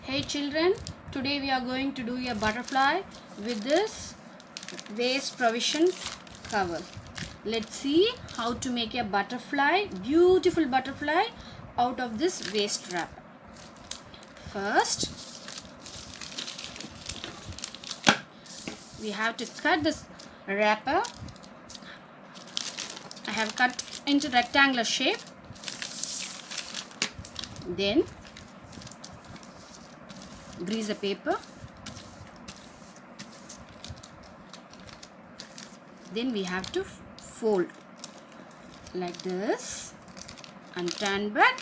Hey children, today we are going to do a butterfly with this waste provision cover. Let's see how to make a butterfly, beautiful butterfly out of this waste wrap. First, we have to cut this wrapper. I have cut into rectangular shape. Then grease the paper. Then we have to fold like this and turn back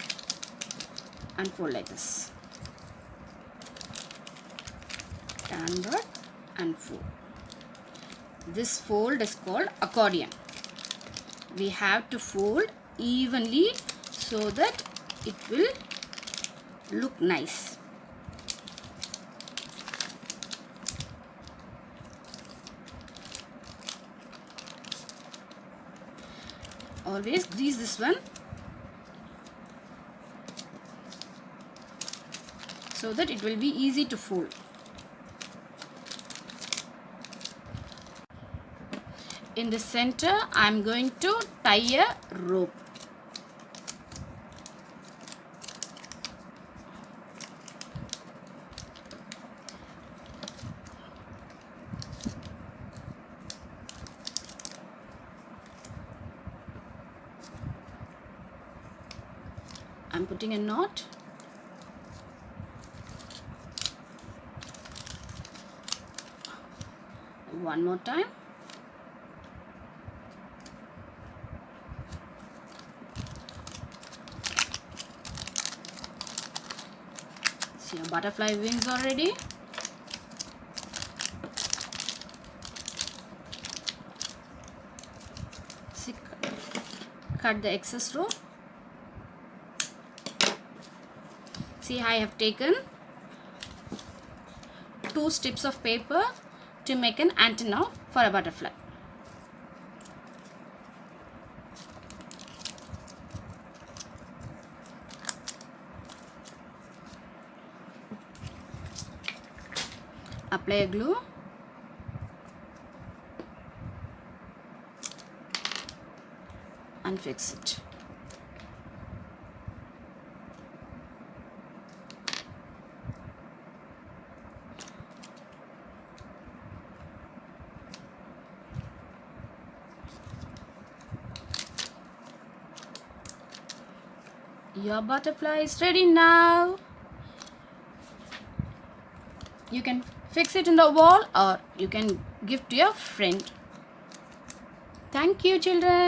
and fold like this. Turn back and fold. This fold is called accordion. We have to fold evenly so that it will look nice. Always grease this one so that it will be easy to fold. In the center, I am going to tie a rope. I'm putting a knot. One more time. See, your butterfly wings already. See, cut the excess rope. See, I have taken 2 strips of paper to make an antenna for a butterfly. Apply a glue. And fix it. Your butterfly is ready now. You can fix it in the wall or you can give to your friend. Thank you, children.